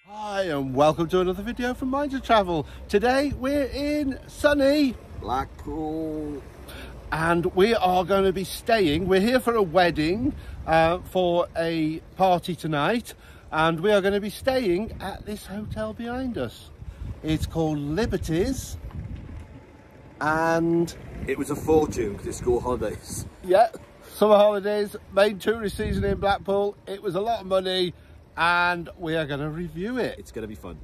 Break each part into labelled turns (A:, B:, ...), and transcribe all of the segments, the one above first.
A: Hi and welcome to another video from Minds of Travel. Today we're in sunny
B: Blackpool
A: and we are going to be staying. We're here for a wedding, for a party tonight, and we are going to be staying at this hotel behind us. It's called Liberties and
B: it was a fortune because it's school holidays.
A: Yeah, summer holidays, main tourist season in Blackpool. It was a lot of money and we are going to review it.
B: It's going to be fun.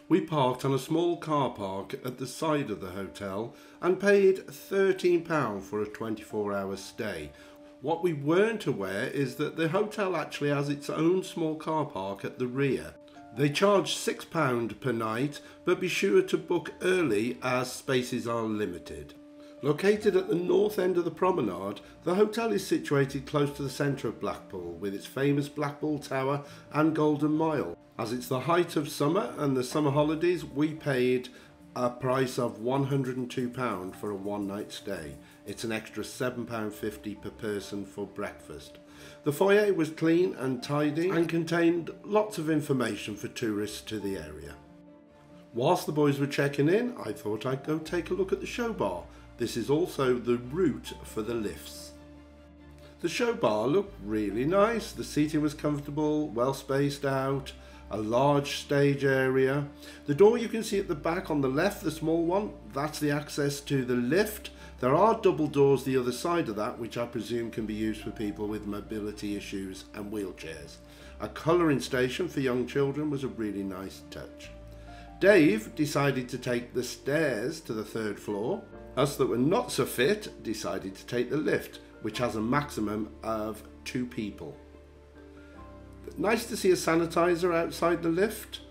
A: We parked on a small car park at the side of the hotel and paid £13 for a 24-hour stay. What we weren't aware is that the hotel actually has its own small car park at the rear. They charge £6 per night, but be sure to book early as spaces are limited. Located at the north end of the promenade, the hotel is situated close to the centre of Blackpool with its famous Blackpool Tower and Golden Mile. As it's the height of summer and the summer holidays, we paid a price of £102 for a one-night stay. It's an extra £7.50 per person for breakfast. The foyer was clean and tidy and contained lots of information for tourists to the area. Whilst the boys were checking in, I thought I'd go take a look at the show bar. This is also the route for the lifts. The show bar looked really nice. The seating was comfortable, well spaced out, a large stage area. The door you can see at the back on the left, the small one, that's the access to the lift. There are double doors the other side of that, which I presume can be used for people with mobility issues and wheelchairs. A colouring station for young children was a really nice touch. Dave decided to take the stairs to the third floor. Us that were not so fit decided to take the lift, which has a maximum of 2 people. Nice to see a sanitizer outside the lift.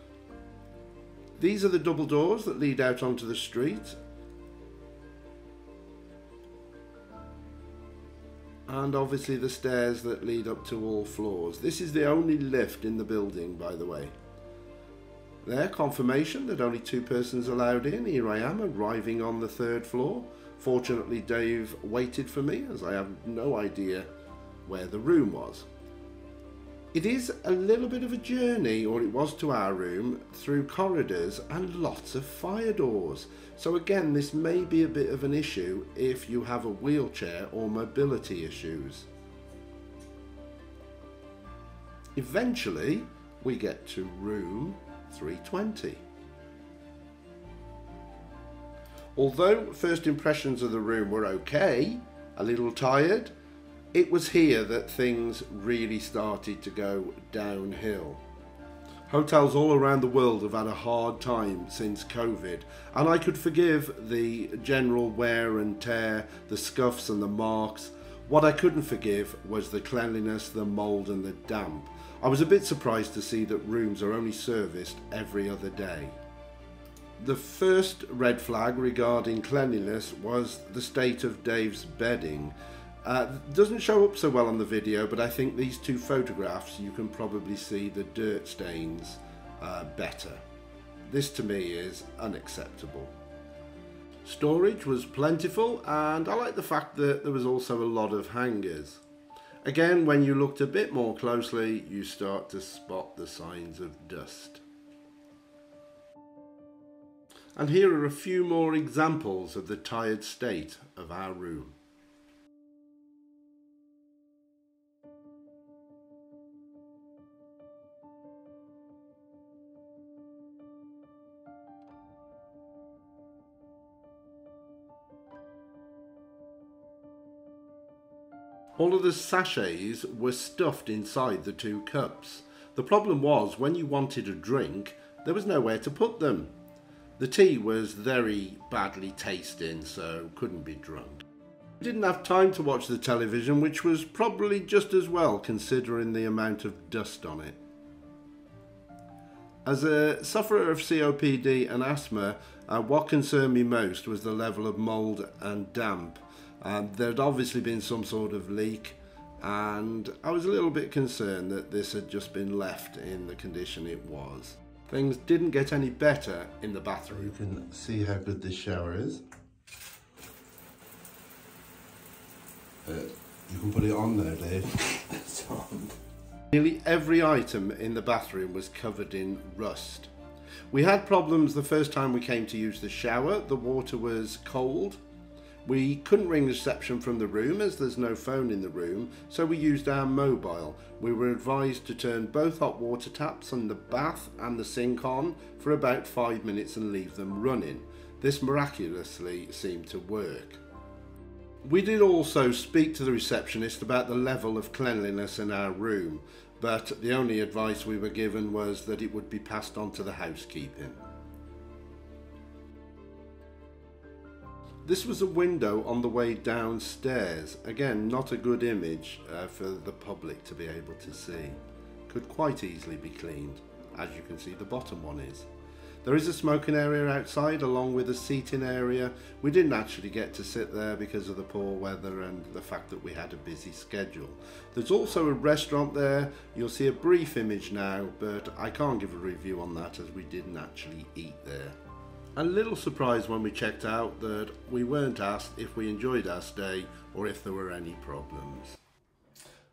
A: These are the double doors that lead out onto the street. And obviously the stairs that lead up to all floors. This is the only lift in the building, by the way. There, confirmation that only 2 persons allowed in. Here I am arriving on the 3rd floor. Fortunately, Dave waited for me as I have no idea where the room was. It is a little bit of a journey, or it was to our room, through corridors and lots of fire doors. So again, this may be a bit of an issue if you have a wheelchair or mobility issues. Eventually, we get to room 320. Although first impressions of the room were okay, a little tired, it was here that things really started to go downhill. Hotels all around the world have had a hard time since COVID, and I could forgive the general wear and tear, the scuffs and the marks. What I couldn't forgive was the cleanliness, the mould and the damp. I was a bit surprised to see that rooms are only serviced every other day. The first red flag regarding cleanliness was the state of Dave's bedding. Doesn't show up so well on the video, but I think these 2 photographs you can probably see the dirt stains better. This to me is unacceptable. Storage was plentiful, and I like the fact that there was also a lot of hangers. Again, when you looked a bit more closely, you start to spot the signs of dust. And here are a few more examples of the tired state of our room. All of the sachets were stuffed inside the 2 cups. The problem was, when you wanted a drink, there was nowhere to put them. The tea was very badly tasting, so couldn't be drunk. We didn't have time to watch the television, which was probably just as well considering the amount of dust on it. As a sufferer of COPD and asthma, what concerned me most was the level of mould and damp. There'd obviously been some sort of leak, and I was a little bit concerned that this had just been left in the condition it was. Things didn't get any better in the bathroom. You can see how good this shower is. You can put it on there, Dave. It's on. Nearly every item in the bathroom was covered in rust. We had problems the first time we came to use the shower. The water was cold. We couldn't ring reception from the room as there's no phone in the room, so we used our mobile. We were advised to turn both hot water taps on the bath and the sink on for about 5 minutes and leave them running. This miraculously seemed to work. We did also speak to the receptionist about the level of cleanliness in our room, but the only advice we were given was that it would be passed on to the housekeeping. This was a window on the way downstairs. Again, not a good image for the public to be able to see. Could quite easily be cleaned. As you can see, the bottom one is. There is a smoking area outside along with a seating area. We didn't actually get to sit there because of the poor weather and the fact that we had a busy schedule. There's also a restaurant there. You'll see a brief image now, but I can't give a review on that as we didn't actually eat there. A little surprised when we checked out that we weren't asked if we enjoyed our stay or if there were any problems.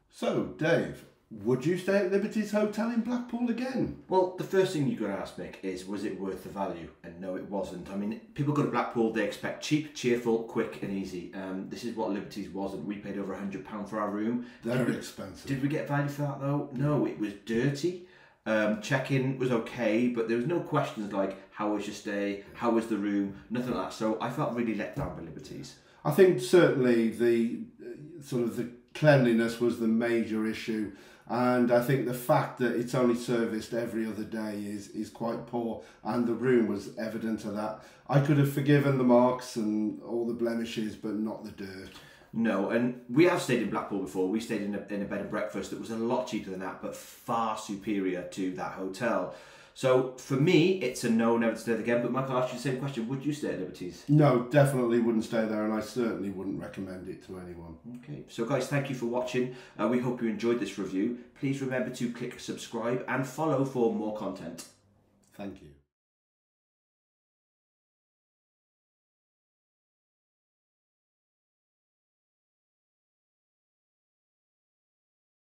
A: So, Dave, would you stay at Liberty's Hotel in Blackpool again?
C: Well, the first thing you've got to ask, Mick, is was it worth the value? And no, it wasn't. I mean, people go to Blackpool, they expect cheap, cheerful, quick and easy. This is what Liberty's wasn't. We paid over £100 for our room.
A: Very expensive.
C: Did we get value for that though? No, it was dirty. Check-in was okay, but there was no questions like how was your stay, how was the room, nothing like that. So I felt really let down by Liberty's.
A: I think certainly the the cleanliness was the major issue, and I think the fact that it's only serviced every other day is quite poor, and the room was evident of that. I could have forgiven the marks and all the blemishes, but not the dirt.
C: No, and we have stayed in Blackpool before. We stayed in a bed and breakfast that was a lot cheaper than that, but far superior to that hotel. So for me, it's a no, never to stay there again. But Michael, I'll ask you the same question. Would you stay at Liberty's?
A: No, definitely wouldn't stay there, and I certainly wouldn't recommend it to anyone.
C: Okay, so guys, thank you for watching. We hope you enjoyed this review. Please remember to click subscribe and follow for more content.
A: Thank you.